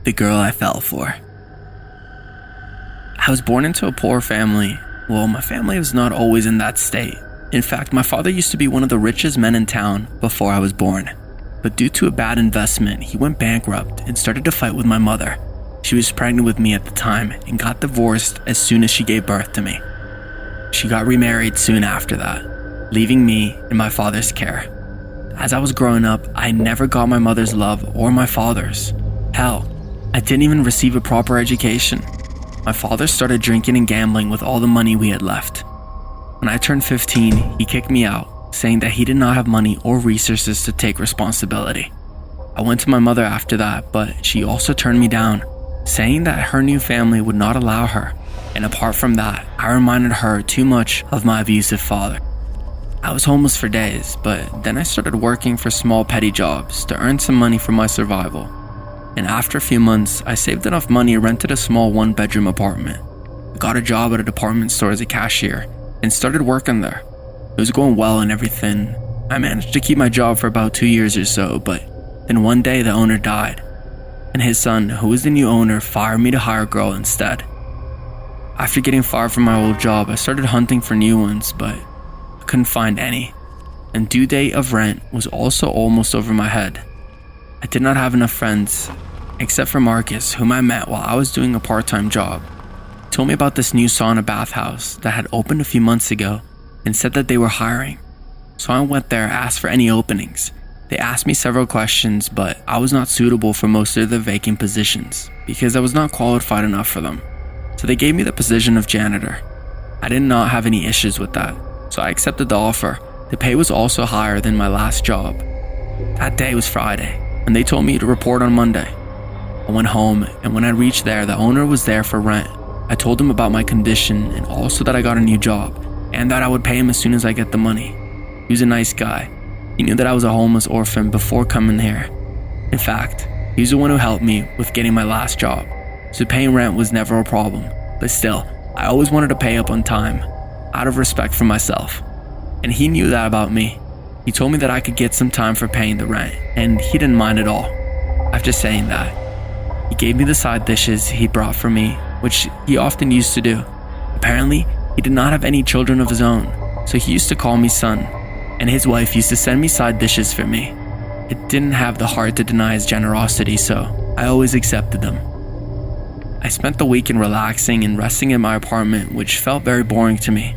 the girl I fell for. I was born into a poor family. Well, my family was not always in that state. In fact, my father used to be one of the richest men in town before I was born. But due to a bad investment, he went bankrupt and started to fight with my mother. She was pregnant with me at the time and got divorced as soon as she gave birth to me. She got remarried soon after that, leaving me in my father's care. As I was growing up, I never got my mother's love or my father's. Hell, I didn't even receive a proper education. My father started drinking and gambling with all the money we had left. When I turned 15, he kicked me out, saying that he did not have money or resources to take responsibility. I went to my mother after that, but she also turned me down, saying that her new family would not allow her. And apart from that, I reminded her too much of my abusive father. I was homeless for days, but then I started working for small petty jobs to earn some money for my survival. And after a few months, I saved enough money and rented a small one-bedroom apartment. I got a job at a department store as a cashier and started working there. It was going well and everything. I managed to keep my job for about 2 years or so, but then one day the owner died, and his son, who was the new owner, fired me to hire a girl instead. After getting fired from my old job, I started hunting for new ones, but I couldn't find any. And due date of rent was also almost over my head. I did not have enough friends, except for Marcus, whom I met while I was doing a part-time job. He told me about this new sauna bathhouse that had opened a few months ago and said that they were hiring. So I went there, asked for any openings. They asked me several questions, but I was not suitable for most of the vacant positions because I was not qualified enough for them. So they gave me the position of janitor. I did not have any issues with that, so I accepted the offer. The pay was also higher than my last job. That day was Friday, and they told me to report on Monday. I went home, and when I reached there, the owner was there for rent. I told him about my condition and also that I got a new job, and that I would pay him as soon as I get the money. He was a nice guy. He knew that I was a homeless orphan before coming here. In fact, he was the one who helped me with getting my last job, so paying rent was never a problem. But still, I always wanted to pay up on time, out of respect for myself. And he knew that about me. He told me that I could get some time for paying the rent, and he didn't mind at all. After saying that, he gave me the side dishes he brought for me, which he often used to do. Apparently, he did not have any children of his own, so he used to call me son, and his wife used to send me side dishes for me. I didn't have the heart to deny his generosity, so I always accepted them. I spent the weekend relaxing and resting in my apartment, which felt very boring to me.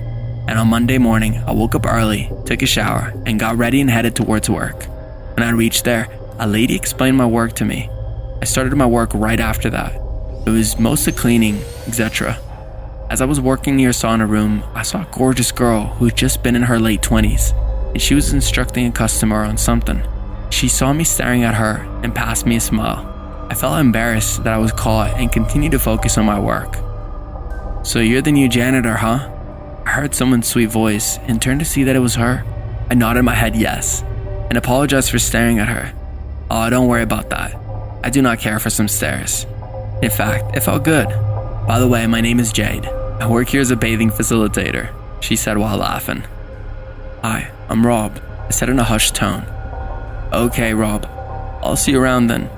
And on Monday morning, I woke up early, took a shower, and got ready and headed towards work. When I reached there, a lady explained my work to me. I started my work right after that. It was mostly cleaning, etc. As I was working near a sauna room, I saw a gorgeous girl who had just been in her late 20s, and she was instructing a customer on something. She saw me staring at her and passed me a smile. I felt embarrassed that I was caught and continued to focus on my work. "So you're the new janitor, huh?" I heard someone's sweet voice and turned to see that it was her. I nodded my head yes, and apologized for staring at her. "Oh, don't worry about that. I do not care for some stares." In fact, it felt good. "By the way, my name is Jade. I work here as a bathing facilitator," she said while laughing. "Hi, I'm Rob," I said in a hushed tone. "Okay, Rob. I'll see you around then."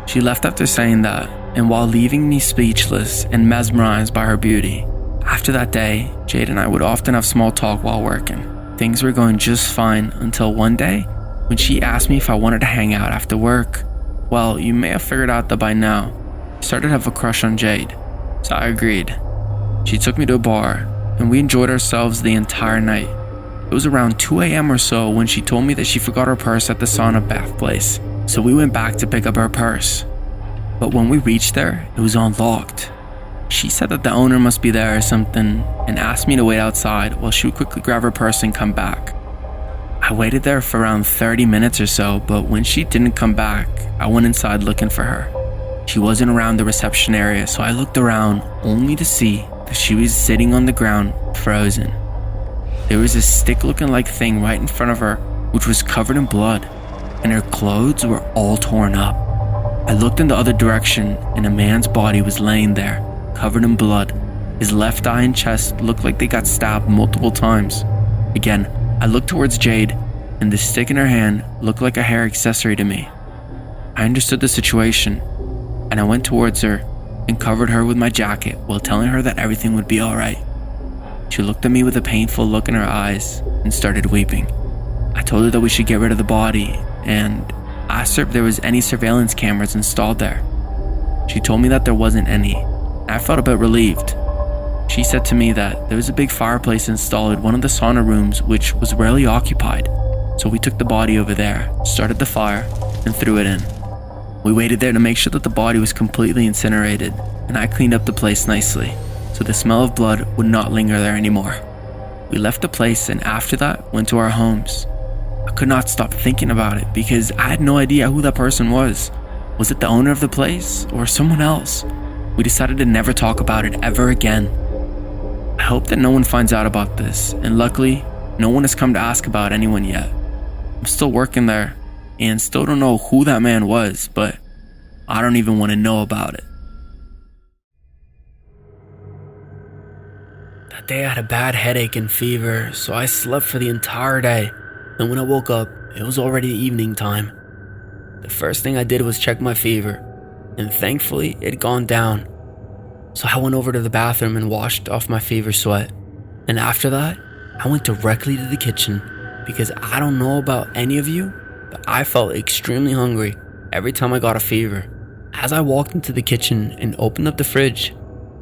She left after saying that, and while leaving me speechless and mesmerized by her beauty. After that day, Jade and I would often have small talk while working. Things were going just fine until one day when she asked me if I wanted to hang out after work. Well, you may have figured out that by now, I started to have a crush on Jade, so I agreed. She took me to a bar, and we enjoyed ourselves the entire night. It was around 2 a.m. or so when she told me that she forgot her purse at the sauna bath place, so we went back to pick up her purse. But when we reached there, it was unlocked. She said that the owner must be there or something and asked me to wait outside while she would quickly grab her purse and come back. I waited there for around 30 minutes or so, but when she didn't come back, I went inside looking for her. She wasn't around the reception area, so I looked around only to see that she was sitting on the ground, frozen. There was a stick-looking like thing right in front of her, which was covered in blood, and her clothes were all torn up. I looked in the other direction, and a man's body was laying there, covered in blood. His left eye and chest looked like they got stabbed multiple times. Again, I looked towards Jade, and the stick in her hand looked like a hair accessory to me. I understood the situation. and I went towards her and covered her with my jacket while telling her that everything would be alright. She looked at me with a painful look in her eyes and started weeping. I told her that we should get rid of the body and asked her if there was any surveillance cameras installed there. She told me that there wasn't any, and I felt a bit relieved. She said to me that there was a big fireplace installed in one of the sauna rooms which was rarely occupied, so we took the body over there, started the fire, and threw it in. We waited there to make sure that the body was completely incinerated, and I cleaned up the place nicely, so the smell of blood would not linger there anymore. We left the place and after that went to our homes. I could not stop thinking about it because I had no idea who that person was. Was it the owner of the place or someone else? We decided to never talk about it ever again. I hope that no one finds out about this, and luckily, no one has come to ask about anyone yet. I'm still working there and still don't know who that man was, but I don't even want to know about it. That day I had a bad headache and fever, so I slept for the entire day, and when I woke up, it was already evening time. The first thing I did was check my fever, and thankfully it had gone down. So I went over to the bathroom and washed off my fever sweat, and after that, I went directly to the kitchen because I don't know about any of you, but I felt extremely hungry every time I got a fever. As I walked into the kitchen and opened up the fridge,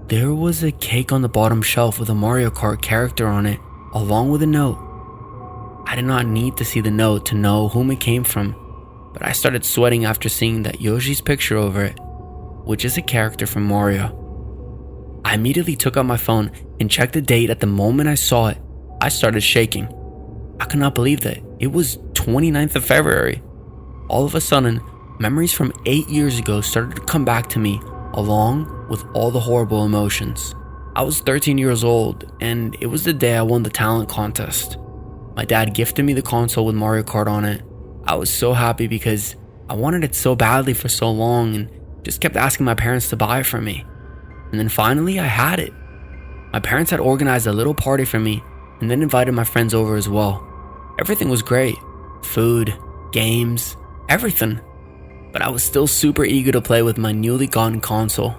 there was a cake on the bottom shelf with a Mario Kart character on it, along with a note. I did not need to see the note to know whom it came from, but I started sweating after seeing that Yoshi's picture over it, which is a character from Mario. I immediately took out my phone and checked the date. At the moment I saw it, I started shaking. I could not believe that it was 29th of February. All of a sudden, memories from 8 years ago started to come back to me, along with all the horrible emotions. I was 13 years old, and it was the day I won the talent contest. My dad gifted me the console with Mario Kart on it. I was so happy because I wanted it so badly for so long and just kept asking my parents to buy it for me. And then finally I had it. My parents had organized a little party for me and then invited my friends over as well. Everything was great. Food, games, everything. But I was still super eager to play with my newly gotten console.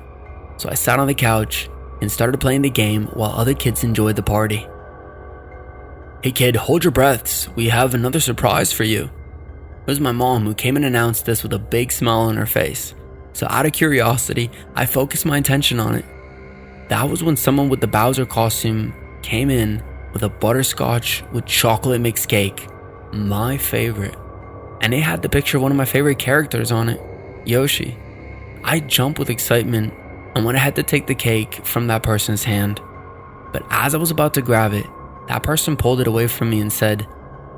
So I sat on the couch and started playing the game while other kids enjoyed the party. "Hey kid, hold your breaths. We have another surprise for you." It was my mom who came and announced this with a big smile on her face. So out of curiosity, I focused my attention on it. That was when someone with the Bowser costume came in with a butterscotch with chocolate mixed cake, my favorite. And it had the picture of one of my favorite characters on it, Yoshi. I jumped with excitement and went ahead to take the cake from that person's hand. But as I was about to grab it, that person pulled it away from me and said,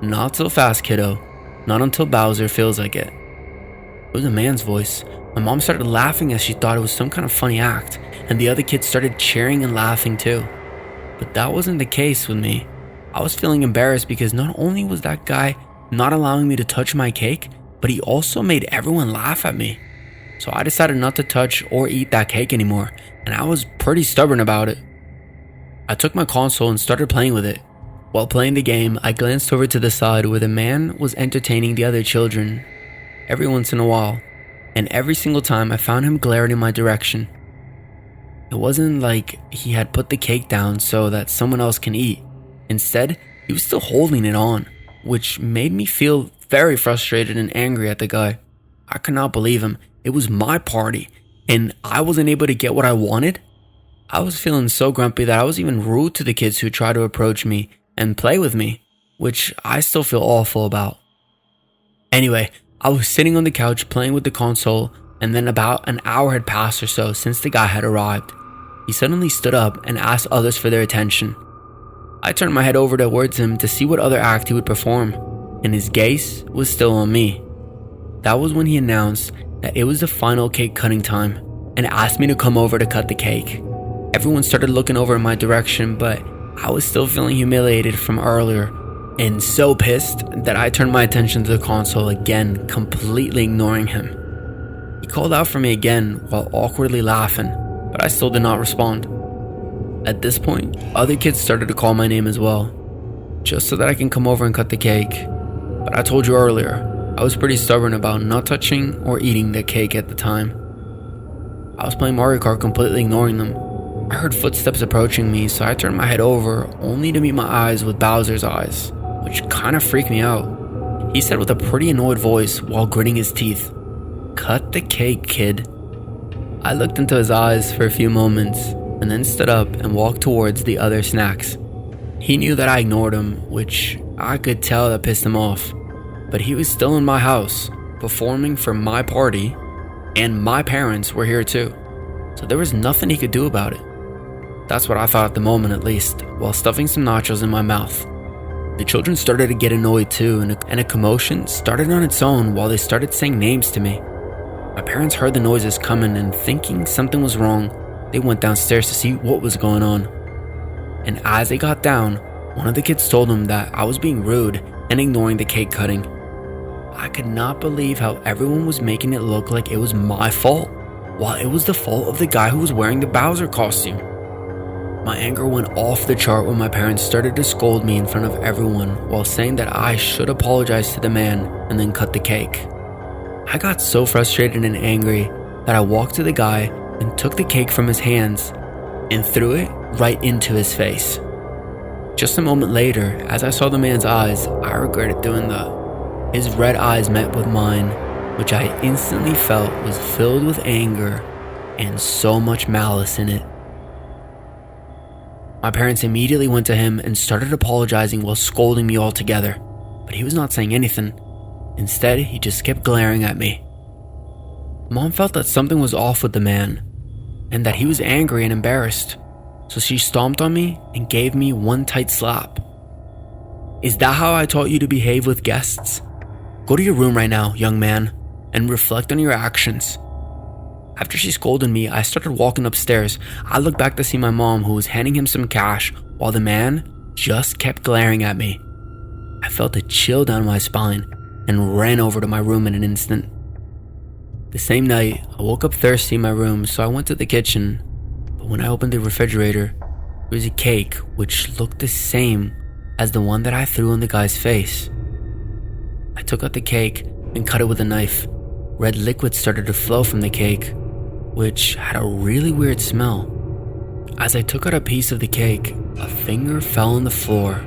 "Not so fast, kiddo. Not until Bowser feels like it." It was a man's voice. My mom started laughing as she thought it was some kind of funny act, and the other kids started cheering and laughing too. But that wasn't the case with me. I was feeling embarrassed because not only was that guy not allowing me to touch my cake, but he also made everyone laugh at me. So I decided not to touch or eat that cake anymore, and I was pretty stubborn about it. I took my console and started playing with it. While playing the game, I glanced over to the side where the man was entertaining the other children every once in a while, and every single time I found him glaring in my direction. It wasn't like he had put the cake down so that someone else can eat. Instead, he was still holding it on, which made me feel very frustrated and angry at the guy. I could not believe him. It was my party, and I wasn't able to get what I wanted. I was feeling so grumpy that I was even rude to the kids who tried to approach me and play with me, which I still feel awful about. Anyway, I was sitting on the couch playing with the console, and then about an hour had passed or so since the guy had arrived. He suddenly stood up and asked others for their attention. I turned my head over towards him to see what other act he would perform, and his gaze was still on me. That was when he announced that it was the final cake cutting time and asked me to come over to cut the cake. Everyone started looking over in my direction, but I was still feeling humiliated from earlier and so pissed that I turned my attention to the console again, completely ignoring him. He called out for me again while awkwardly laughing, but I still did not respond. At this point, other kids started to call my name as well, just so that I can come over and cut the cake. But I told you earlier, I was pretty stubborn about not touching or eating the cake at the time. I was playing Mario Kart, completely ignoring them. I heard footsteps approaching me, so I turned my head over, only to meet my eyes with Bowser's eyes, which kind of freaked me out. He said with a pretty annoyed voice while gritting his teeth, "Cut the cake, kid." I looked into his eyes for a few moments, and then stood up and walked towards the other snacks. He knew that I ignored him, which I could tell that pissed him off. But he was still in my house, performing for my party, and my parents were here too. So there was nothing he could do about it. That's what I thought at the moment, at least, while stuffing some nachos in my mouth. The children started to get annoyed too, and a commotion started on its own while they started saying names to me. My parents heard the noises coming, and thinking something was wrong, they went downstairs to see what was going on. And as they got down, one of the kids told them that I was being rude and ignoring the cake cutting. I could not believe how everyone was making it look like it was my fault, while it was the fault of the guy who was wearing the Bowser costume. My anger went off the chart when my parents started to scold me in front of everyone while saying that I should apologize to the man and then cut the cake. I got so frustrated and angry that I walked to the guy and took the cake from his hands and threw it right into his face. Just a moment later, as I saw the man's eyes, I regretted doing that. His red eyes met with mine, which I instantly felt was filled with anger and so much malice in it. My parents immediately went to him and started apologizing while scolding me all together, but he was not saying anything. Instead, he just kept glaring at me. Mom felt that something was off with the man, and that he was angry and embarrassed, so she stomped on me and gave me one tight slap. "Is that how I taught you to behave with guests? Go to your room right now, young man, and reflect on your actions." After she scolded me, I started walking upstairs. I looked back to see my mom, who was handing him some cash, while the man just kept glaring at me. I felt a chill down my spine and ran over to my room in an instant. The same night, I woke up thirsty in my room, so I went to the kitchen. But when I opened the refrigerator, there was a cake which looked the same as the one that I threw in the guy's face. I took out the cake and cut it with a knife. Red liquid started to flow from the cake, which had a really weird smell. As I took out a piece of the cake, a finger fell on the floor,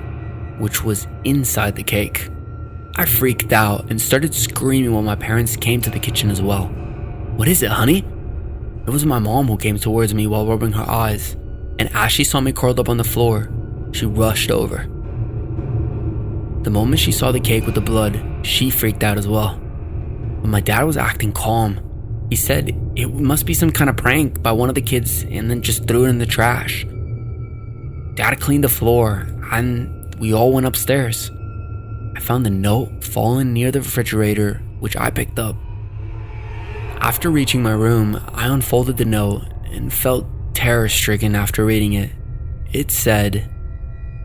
which was inside the cake. I freaked out and started screaming while my parents came to the kitchen as well. "What is it, honey?" It was my mom who came towards me while rubbing her eyes, and as she saw me curled up on the floor, she rushed over. The moment she saw the cake with the blood, she freaked out as well. But my dad was acting calm. He said it must be some kind of prank by one of the kids and then just threw it in the trash. Dad cleaned the floor and we all went upstairs. I found the note fallen near the refrigerator, which I picked up. After reaching my room, I unfolded the note and felt terror-stricken after reading it. It said,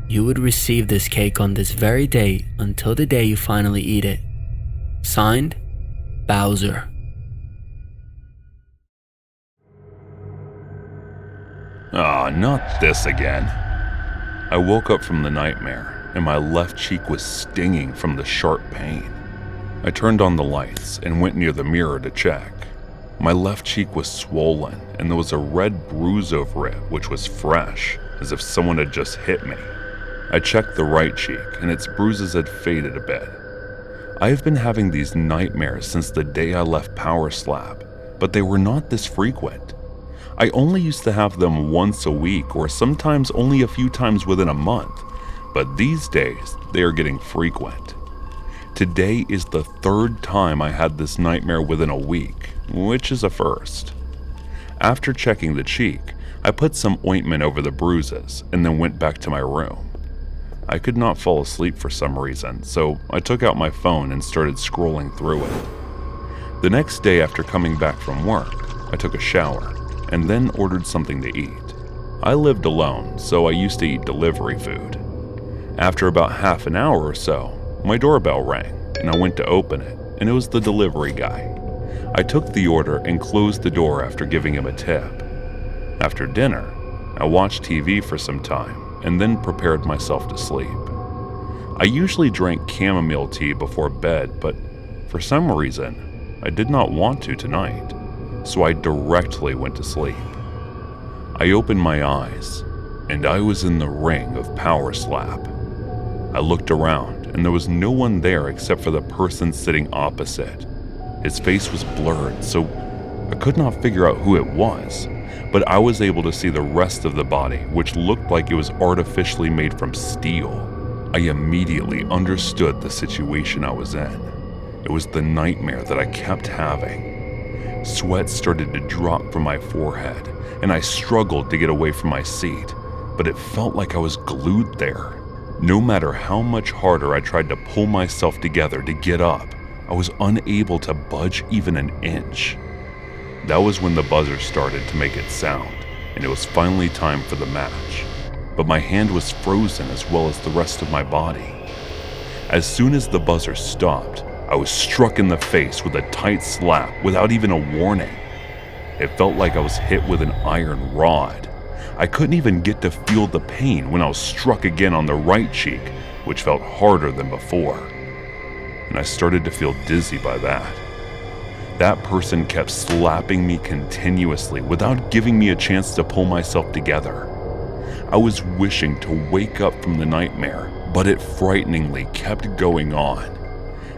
"You would receive this cake on this very date until the day you finally eat it. Signed, Bowser." Ah, not this again. I woke up from the nightmare, and my left cheek was stinging from the sharp pain. I turned on the lights and went near the mirror to check. My left cheek was swollen, and there was a red bruise over it, which was fresh, as if someone had just hit me. I checked the right cheek, and its bruises had faded a bit. I have been having these nightmares since the day I left Power Slab, but they were not this frequent. I only used to have them once a week, or sometimes only a few times within a month, but these days they are getting frequent. Today is the third time I had this nightmare within a week, which is a first. After checking the cheek, I put some ointment over the bruises and then went back to my room. I could not fall asleep for some reason, so I took out my phone and started scrolling through it. The next day after coming back from work, I took a shower and then ordered something to eat. I lived alone, so I used to eat delivery food. After about half an hour or so, my doorbell rang and I went to open it, and it was the delivery guy. I took the order and closed the door after giving him a tip. After dinner, I watched TV for some time and then prepared myself to sleep. I usually drank chamomile tea before bed, but for some reason, I did not want to tonight. so I directly went to sleep. I opened my eyes, and I was in the ring of Power Slap. I looked around, and there was no one there except for the person sitting opposite. His face was blurred, so I could not figure out who it was, but I was able to see the rest of the body, which looked like it was artificially made from steel. I immediately understood the situation I was in. It was the nightmare that I kept having. Sweat started to drop from my forehead, and I struggled to get away from my seat, but it felt like I was glued there. No matter how much harder I tried to pull myself together to get up, I was unable to budge even an inch. That was when the buzzer started to make its sound, and it was finally time for the match. But my hand was frozen as well as the rest of my body. As soon as the buzzer stopped, I was struck in the face with a tight slap without even a warning. It felt like I was hit with an iron rod. I couldn't even get to feel the pain when I was struck again on the right cheek, which felt harder than before. And I started to feel dizzy by that. That person kept slapping me continuously without giving me a chance to pull myself together. I was wishing to wake up from the nightmare, but it frighteningly kept going on.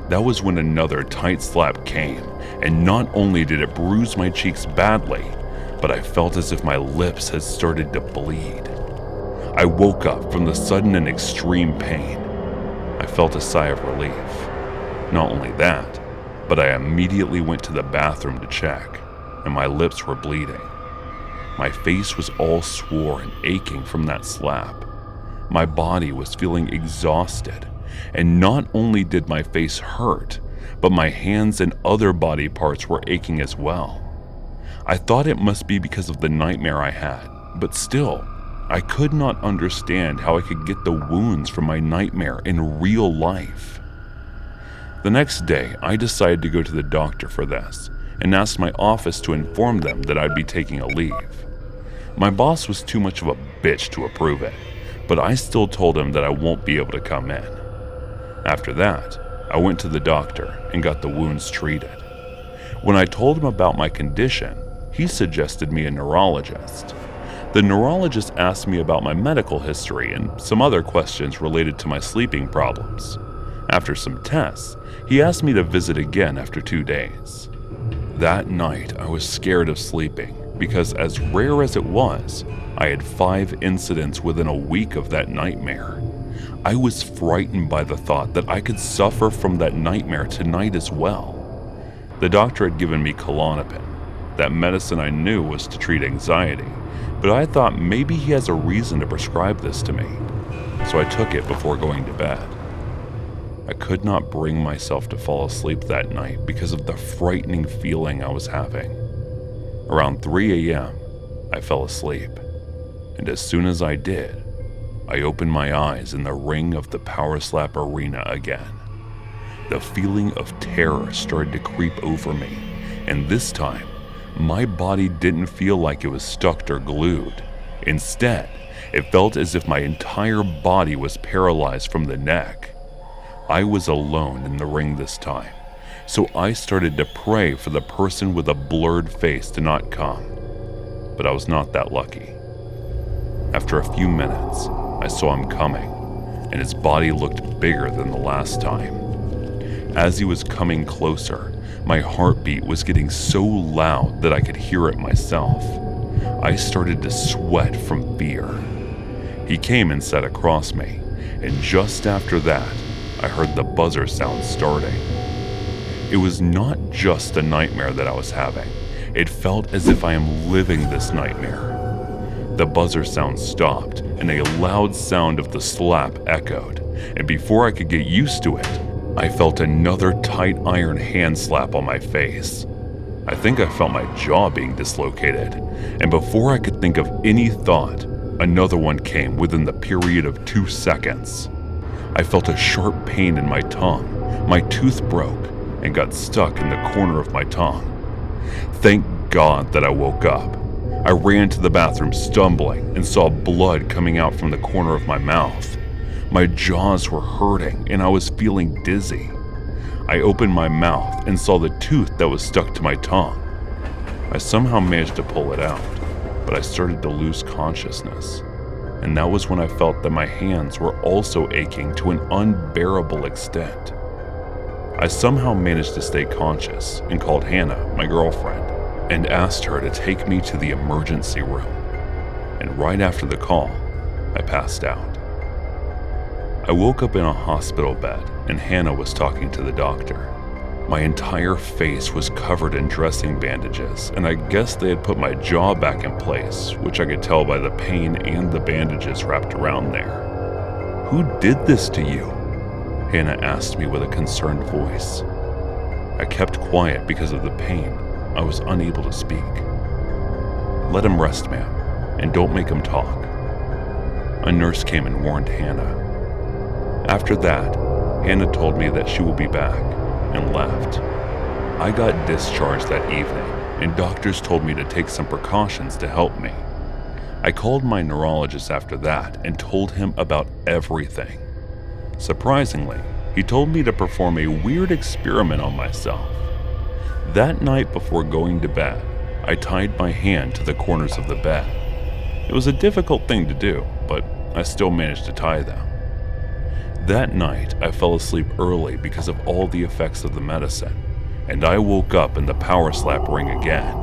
That was when another tight slap came, and not only did it bruise my cheeks badly, but I felt as if my lips had started to bleed. I woke up from the sudden and extreme pain. I felt a sigh of relief. Not only that, but I immediately went to the bathroom to check, and my lips were bleeding. My face was all sore and aching from that slap. My body was feeling exhausted, and not only did my face hurt, but my hands and other body parts were aching as well. I thought it must be because of the nightmare I had, but still, I could not understand how I could get the wounds from my nightmare in real life. The next day, I decided to go to the doctor for this and asked my office to inform them that I'd be taking a leave. My boss was too much of a bitch to approve it, but I still told him that I won't be able to come in. After that, I went to the doctor and got the wounds treated. When I told him about my condition, he suggested me a neurologist. The neurologist asked me about my medical history and some other questions related to my sleeping problems. After some tests, he asked me to visit again after 2 days. That night, I was scared of sleeping because, as rare as it was, I had 5 incidents within a week of that nightmare. I was frightened by the thought that I could suffer from that nightmare tonight as well. The doctor had given me Klonopin. That medicine I knew was to treat anxiety, but I thought maybe he has a reason to prescribe this to me, so I took it before going to bed. I could not bring myself to fall asleep that night because of the frightening feeling I was having. Around 3 a.m., I fell asleep, and as soon as I did, I opened my eyes in the ring of the Power Slap arena again. The feeling of terror started to creep over me, and this time, my body didn't feel like it was stuck or glued. Instead, it felt as if my entire body was paralyzed from the neck. I was alone in the ring this time, so I started to pray for the person with a blurred face to not come, but I was not that lucky. After a few minutes, I saw him coming, and his body looked bigger than the last time. As he was coming closer, my heartbeat was getting so loud that I could hear it myself. I started to sweat from fear. He came and sat across me, and just after that, I heard the buzzer sound starting. It was not just a nightmare that I was having. It felt as if I am living this nightmare. The buzzer sound stopped, and a loud sound of the slap echoed, and before I could get used to it, I felt another tight iron hand slap on my face. I think I felt my jaw being dislocated, and before I could think of any thought, another one came within the period of 2 seconds. I felt a sharp pain in my tongue. My tooth broke and got stuck in the corner of my tongue. Thank God that I woke up. I ran to the bathroom stumbling and saw blood coming out from the corner of my mouth. My jaws were hurting and I was feeling dizzy. I opened my mouth and saw the tooth that was stuck to my tongue. I somehow managed to pull it out, but I started to lose consciousness. And that was when I felt that my hands were also aching to an unbearable extent. I somehow managed to stay conscious and called Hannah, my girlfriend, and asked her to take me to the emergency room. And right after the call, I passed out. I woke up in a hospital bed and Hannah was talking to the doctor. My entire face was covered in dressing bandages, and I guess they had put my jaw back in place, which I could tell by the pain and the bandages wrapped around there. "Who did this to you?" Hannah asked me with a concerned voice. I kept quiet because of the pain. I was unable to speak. "Let him rest, ma'am, and don't make him talk." A nurse came and warned Hannah. After that, Hannah told me that she will be back, and left. I got discharged that evening, and doctors told me to take some precautions to help me. I called my neurologist after that and told him about everything. Surprisingly, he told me to perform a weird experiment on myself. That night before going to bed, I tied my hand to the corners of the bed. It was a difficult thing to do, but I still managed to tie them. That night, I fell asleep early because of all the effects of the medicine, and I woke up and the power slap rang again.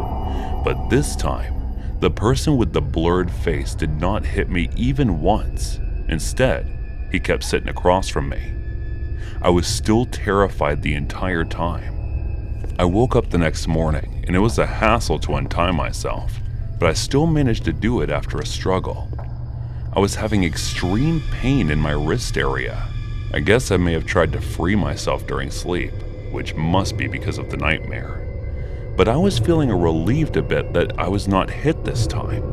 But this time, the person with the blurred face did not hit me even once. Instead, he kept sitting across from me. I was still terrified the entire time. I woke up the next morning, and it was a hassle to untie myself, but I still managed to do it after a struggle. I was having extreme pain in my wrist area. I guess I may have tried to free myself during sleep, which must be because of the nightmare. But I was feeling relieved a bit that I was not hit this time.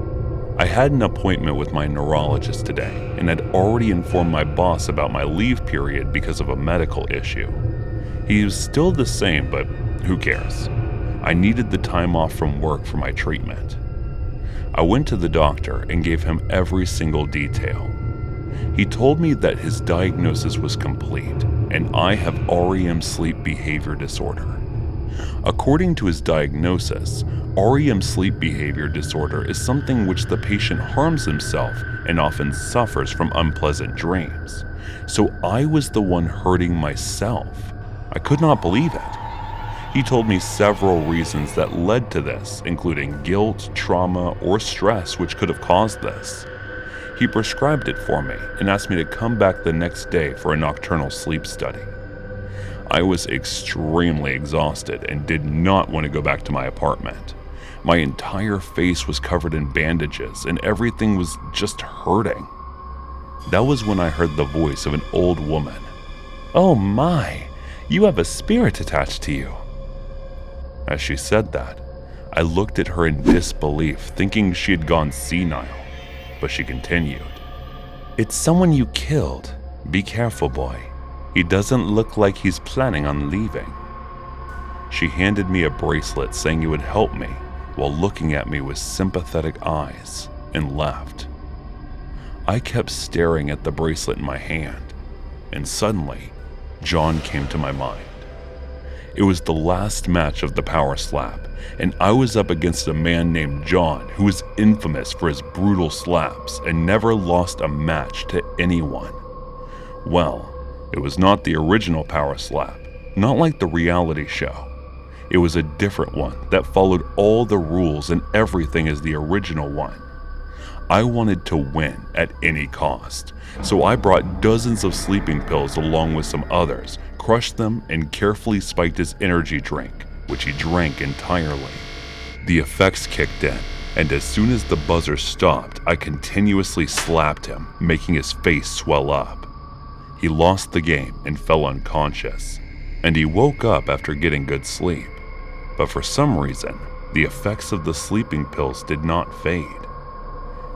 I had an appointment with my neurologist today and had already informed my boss about my leave period because of a medical issue. He was still the same, but who cares? I needed the time off from work for my treatment. I went to the doctor and gave him every single detail. He told me that his diagnosis was complete and I have REM sleep behavior disorder. According to his diagnosis, REM sleep behavior disorder is something which the patient harms himself and often suffers from unpleasant dreams. So I was the one hurting myself. I could not believe it. He told me several reasons that led to this, including guilt, trauma, or stress which could have caused this. He prescribed it for me and asked me to come back the next day for a nocturnal sleep study. I was extremely exhausted and did not want to go back to my apartment. My entire face was covered in bandages and everything was just hurting. That was when I heard the voice of an old woman. "Oh my, you have a spirit attached to you." As she said that, I looked at her in disbelief, thinking she had gone senile, but she continued. "It's someone you killed. Be careful, boy. He doesn't look like he's planning on leaving." She handed me a bracelet saying it would help me while looking at me with sympathetic eyes and left. I kept staring at the bracelet in my hand, and suddenly, John came to my mind. It was the last match of the power slap, and I was up against a man named John who was infamous for his brutal slaps and never lost a match to anyone. Well, it was not the original power slap, not like the reality show. It was a different one that followed all the rules and everything as the original one. I wanted to win at any cost, so I brought dozens of sleeping pills along with some others, crushed them, and carefully spiked his energy drink, which he drank entirely. The effects kicked in, and as soon as the buzzer stopped, I continuously slapped him, making his face swell up. He lost the game and fell unconscious, and he woke up after getting good sleep. But for some reason, the effects of the sleeping pills did not fade.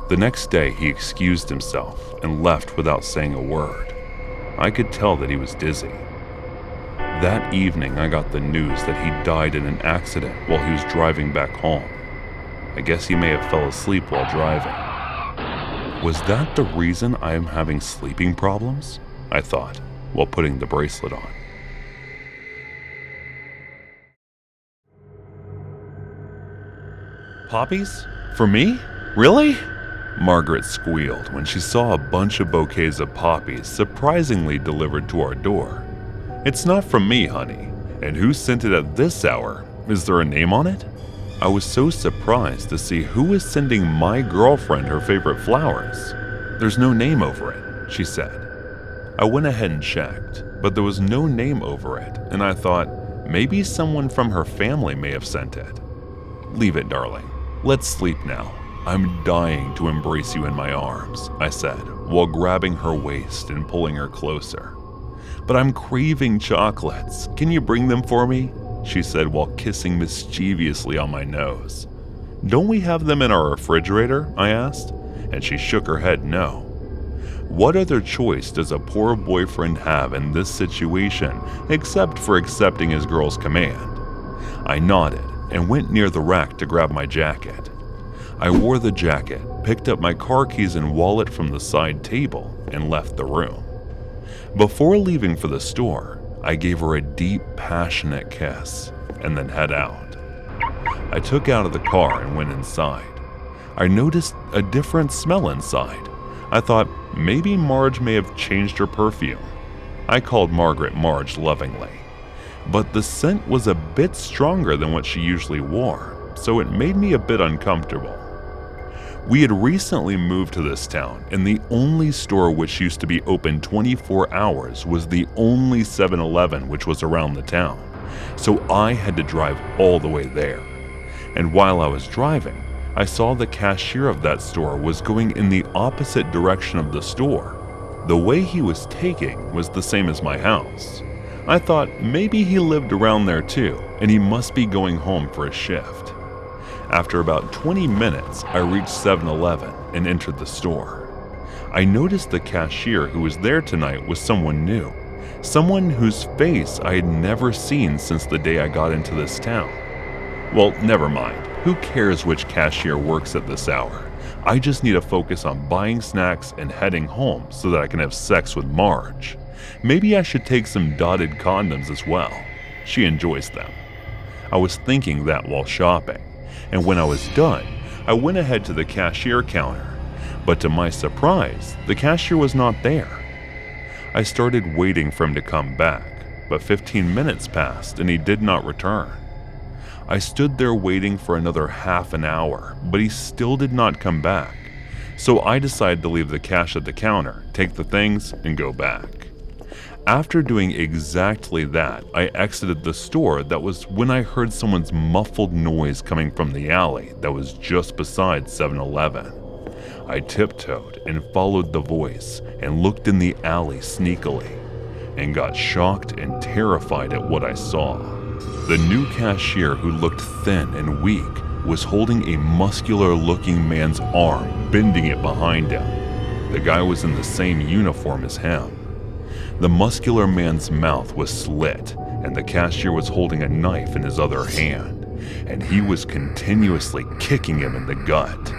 The next day, he excused himself and left without saying a word. I could tell that he was dizzy. That evening, I got the news that he died in an accident while he was driving back home. I guess he may have fell asleep while driving. Was that the reason I am having sleeping problems? I thought, while putting the bracelet on. Poppies? For me? Really? Margaret squealed when she saw a bunch of bouquets of poppies surprisingly delivered to our door. It's not from me, honey. And who sent it at this hour? Is there a name on it? I was so surprised to see who was sending my girlfriend her favorite flowers. There's no name over it, she said. I went ahead and checked, but there was no name over it, and I thought maybe someone from her family may have sent it. Leave it, darling. Let's sleep now. I'm dying to embrace you in my arms, I said, while grabbing her waist and pulling her closer. But I'm craving chocolates. Can you bring them for me? She said while kissing mischievously on my nose. Don't we have them in our refrigerator? I asked, and she shook her head no. What other choice does a poor boyfriend have in this situation except for accepting his girl's command? I nodded and went near the rack to grab my jacket. I wore the jacket, picked up my car keys and wallet from the side table, and left the room. Before leaving for the store, I gave her a deep, passionate kiss, and then head out. I took out of the car and went inside. I noticed a different smell inside. I thought maybe Marge may have changed her perfume. I called Margaret Marge lovingly. But the scent was a bit stronger than what she usually wore, so it made me a bit uncomfortable. We had recently moved to this town, and the only store which used to be open 24 hours was the only 7-Eleven which was around the town, so I had to drive all the way there. And while I was driving, I saw the cashier of that store was going in the opposite direction of the store. The way he was taking was the same as my house. I thought maybe he lived around there too, and he must be going home for a shift. After about 20 minutes, I reached 7-Eleven and entered the store. I noticed the cashier who was there tonight was someone new, someone whose face I had never seen since the day I got into this town. Well, never mind. Who cares which cashier works at this hour? I just need to focus on buying snacks and heading home so that I can have sex with Marge. Maybe I should take some dotted condoms as well. She enjoys them. I was thinking that while shopping. And when I was done, I went ahead to the cashier counter, but to my surprise, the cashier was not there. I started waiting for him to come back, but 15 minutes passed and he did not return. I stood there waiting for another half an hour, but he still did not come back, so I decided to leave the cash at the counter, take the things, and go back. After doing exactly that, I exited the store. That was when I heard someone's muffled noise coming from the alley that was just beside 7-Eleven. I tiptoed and followed the voice and looked in the alley sneakily and got shocked and terrified at what I saw. The new cashier, who looked thin and weak, was holding a muscular-looking man's arm, bending it behind him. The guy was in the same uniform as him. The muscular man's mouth was slit, and the cashier was holding a knife in his other hand, and he was continuously kicking him in the gut.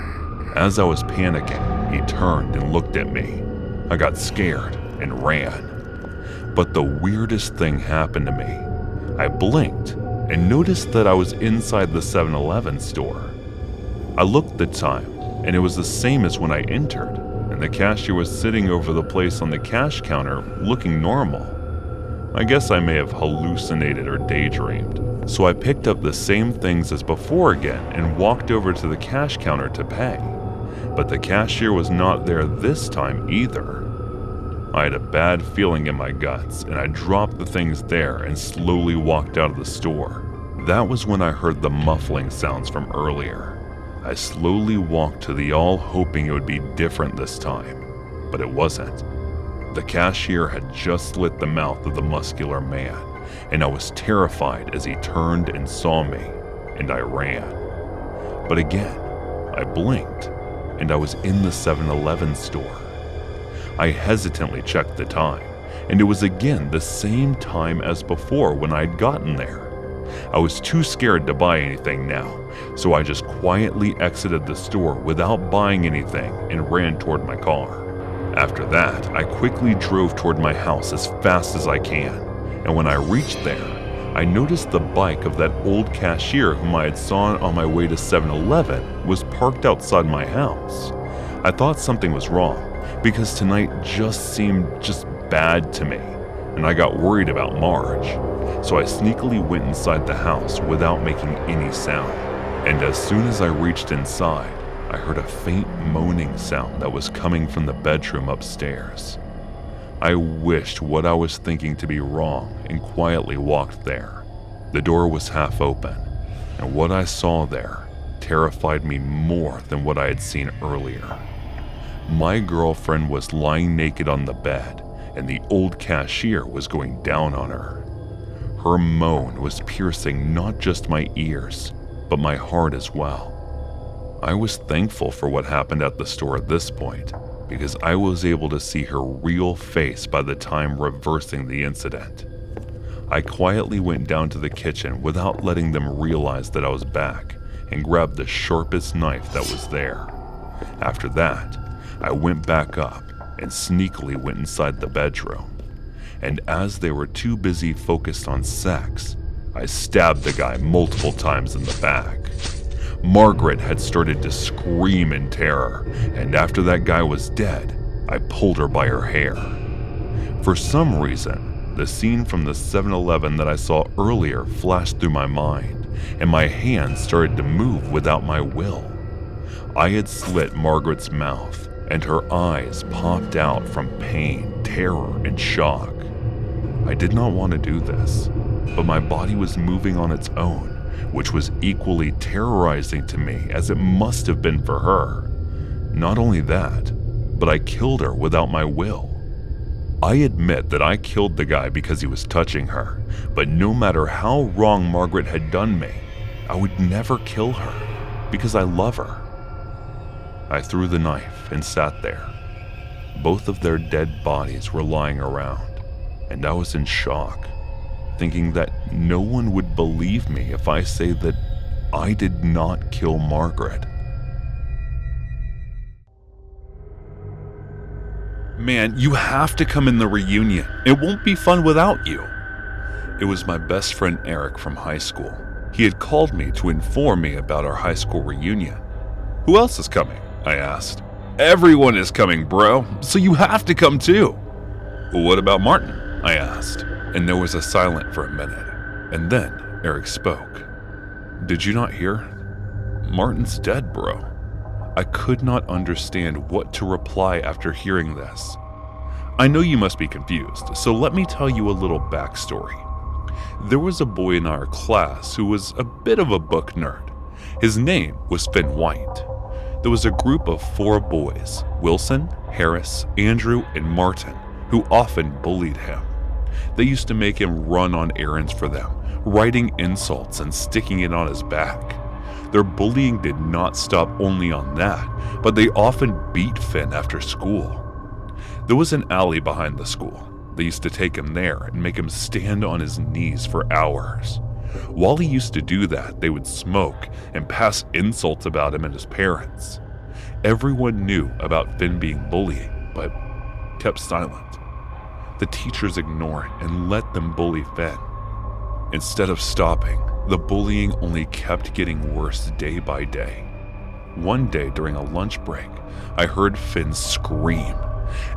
As I was panicking, he turned and looked at me. I got scared and ran. But the weirdest thing happened to me. I blinked and noticed that I was inside the 7-Eleven store. I looked at the time, and it was the same as when I entered. And the cashier was sitting over the place on the cash counter looking normal. I guess I may have hallucinated or daydreamed, so I picked up the same things as before again and walked over to the cash counter to pay. But the cashier was not there this time either. I had a bad feeling in my guts, and I dropped the things there and slowly walked out of the store. That was when I heard the muffling sounds from earlier. I slowly walked to the aisle, hoping it would be different this time, but it wasn't. The cashier had just slit the mouth of the muscular man, and I was terrified as he turned and saw me, and I ran. But again, I blinked, and I was in the 7-Eleven store. I hesitantly checked the time, and it was again the same time as before when I'd gotten there. I was too scared to buy anything now, so I just quietly exited the store without buying anything and ran toward my car. After that, I quickly drove toward my house as fast as I can, and when I reached there, I noticed the bike of that old cashier whom I had saw on my way to 7-Eleven was parked outside my house. I thought something was wrong because tonight just seemed bad to me, and I got worried about Marge. So I sneakily went inside the house without making any sound. And as soon as I reached inside, I heard a faint moaning sound that was coming from the bedroom upstairs. I wished what I was thinking to be wrong and quietly walked there. The door was half open, and what I saw there terrified me more than what I had seen earlier. My girlfriend was lying naked on the bed, and the old cashier was going down on her. Her moan was piercing not just my ears, but my heart as well. I was thankful for what happened at the store at this point, because I was able to see her real face by the time reversing the incident. I quietly went down to the kitchen without letting them realize that I was back and grabbed the sharpest knife that was there. After that, I went back up and sneakily went inside the bedroom. And as they were too busy focused on sex, I stabbed the guy multiple times in the back. Margaret had started to scream in terror, and after that guy was dead, I pulled her by her hair. For some reason, the scene from the 7-Eleven that I saw earlier flashed through my mind, and my hands started to move without my will. I had slit Margaret's mouth, and her eyes popped out from pain, terror, and shock. I did not want to do this, but my body was moving on its own, which was equally terrorizing to me as it must have been for her. Not only that, but I killed her without my will. I admit that I killed the guy because he was touching her, but no matter how wrong Margaret had done me, I would never kill her because I love her. I threw the knife and sat there. Both of their dead bodies were lying around, and I was in shock, thinking that no one would believe me if I say that I did not kill Margaret. Man, you have to come in the reunion. It won't be fun without you. It was my best friend Eric from high school. He had called me to inform me about our high school reunion. Who else is coming? I asked. Everyone is coming, bro, so you have to come too. Well, what about Martin? I asked, and there was a silence for a minute, and then Eric spoke. Did you not hear? Martin's dead, bro. I could not understand what to reply after hearing this. I know you must be confused, so let me tell you a little backstory. There was a boy in our class who was a bit of a book nerd. His name was Finn White. There was a group of 4 boys, Wilson, Harris, Andrew, and Martin, who often bullied him. They used to make him run on errands for them, writing insults and sticking it on his back. Their bullying did not stop only on that, but they often beat Finn after school. There was an alley behind the school. They used to take him there and make him stand on his knees for hours. While he used to do that, they would smoke and pass insults about him and his parents. Everyone knew about Finn being bullied, but kept silent. The teachers ignored and let them bully Finn. Instead of stopping, the bullying only kept getting worse day by day. One day during a lunch break, I heard Finn scream.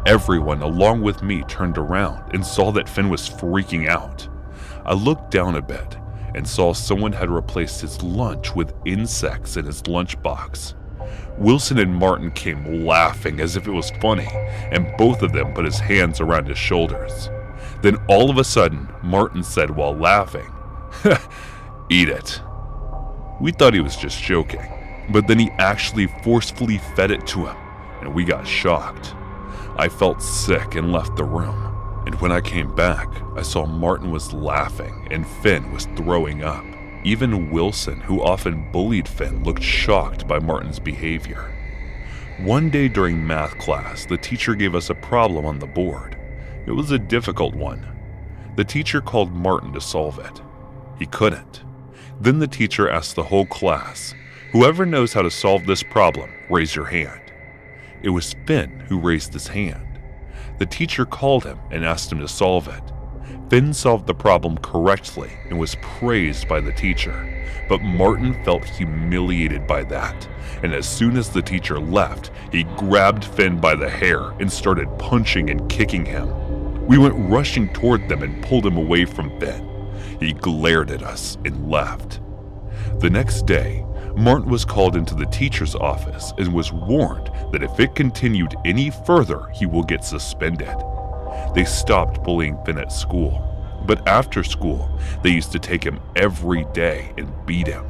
Everyone, along with me, turned around and saw that Finn was freaking out. I looked down a bit and saw someone had replaced his lunch with insects in his lunchbox. Wilson and Martin came laughing as if it was funny, and both of them put his hands around his shoulders. Then all of a sudden, Martin said while laughing, "Eat it." We thought he was just joking, but then he actually forcefully fed it to him, and we got shocked. I felt sick and left the room. And when I came back, I saw Martin was laughing and Finn was throwing up. Even Wilson, who often bullied Finn, looked shocked by Martin's behavior. One day during math class, the teacher gave us a problem on the board. It was a difficult one. The teacher called Martin to solve it. He couldn't. Then the teacher asked the whole class, "Whoever knows how to solve this problem, raise your hand." It was Finn who raised his hand. The teacher called him and asked him to solve it. Finn solved the problem correctly and was praised by the teacher, but Martin felt humiliated by that, and as soon as the teacher left, he grabbed Finn by the hair and started punching and kicking him. We went rushing toward them and pulled him away from Finn. He glared at us and left. The next day, Martin was called into the teacher's office and was warned that if it continued any further, he will get suspended. They stopped bullying Finn at school, but after school, they used to take him every day and beat him.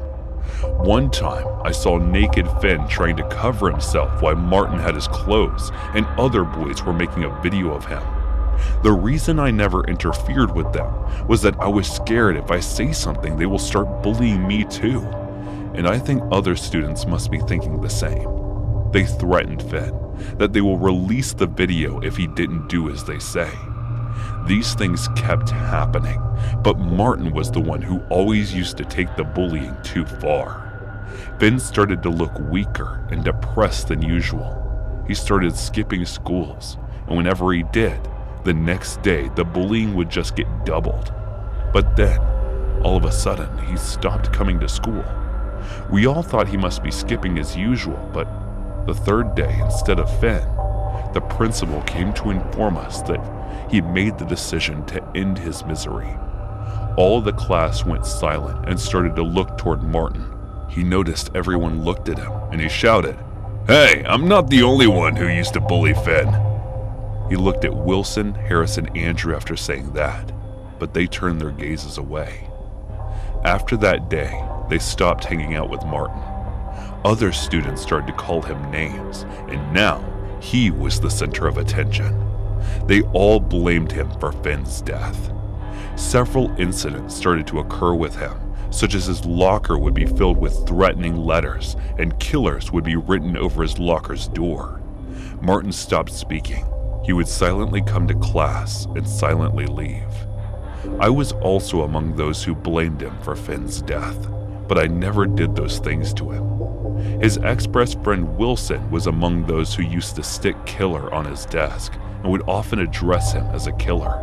One time, I saw naked Finn trying to cover himself while Martin had his clothes, and other boys were making a video of him. The reason I never interfered with them was that I was scared if I say something, they will start bullying me too. And I think other students must be thinking the same. They threatened Finn that they will release the video if he didn't do as they say. These things kept happening, but Martin was the one who always used to take the bullying too far. Finn started to look weaker and depressed than usual. He started skipping schools, and whenever he did, the next day the bullying would just get doubled. But then, all of a sudden, he stopped coming to school. We all thought he must be skipping as usual, but the third day, instead of Finn, the principal came to inform us that he made the decision to end his misery. All the class went silent and started to look toward Martin. He noticed everyone looked at him, and he shouted, "Hey, I'm not the only one who used to bully Finn." He looked at Wilson, Harris, and Andrew after saying that, but they turned their gazes away. After that day, they stopped hanging out with Martin. Other students started to call him names, and now he was the center of attention. They all blamed him for Finn's death. Several incidents started to occur with him, such as his locker would be filled with threatening letters, and killers would be written over his locker's door. Martin stopped speaking. He would silently come to class and silently leave. I was also among those who blamed him for Finn's death, but I never did those things to him. His ex-best friend Wilson was among those who used to stick killer on his desk and would often address him as a killer.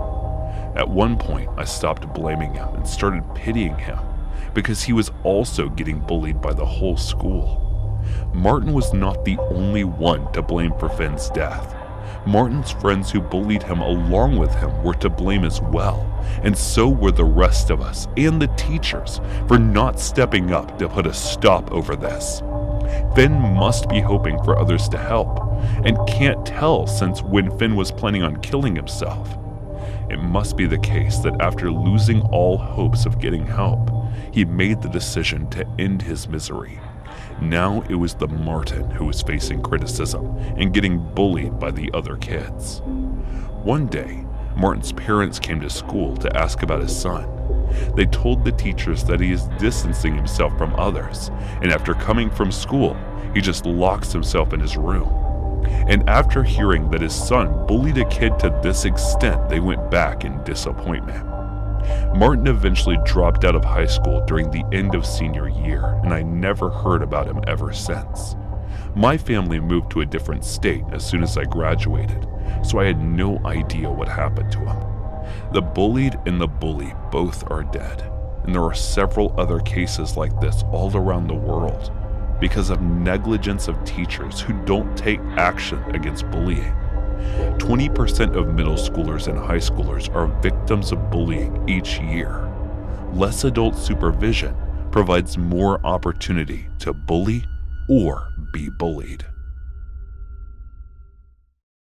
At one point, I stopped blaming him and started pitying him because he was also getting bullied by the whole school. Martin was not the only one to blame for Finn's death. Martin's friends who bullied him along with him were to blame as well, and so were the rest of us and the teachers for not stepping up to put a stop over this. Finn must be hoping for others to help, and can't tell since when Finn was planning on killing himself. It must be the case that after losing all hopes of getting help, he made the decision to end his misery. Now it was the Martin who was facing criticism and getting bullied by the other kids. One day, Martin's parents came to school to ask about his son. They told the teachers that he is distancing himself from others, and after coming from school, he just locks himself in his room. And after hearing that his son bullied a kid to this extent, they went back in disappointment. Martin eventually dropped out of high school during the end of senior year, and I never heard about him ever since. My family moved to a different state as soon as I graduated, so I had no idea what happened to him. The bullied and the bully both are dead, and there are several other cases like this all around the world because of negligence of teachers who don't take action against bullying. 20% of middle schoolers and high schoolers are victims of bullying each year. Less adult supervision provides more opportunity to bully or be bullied.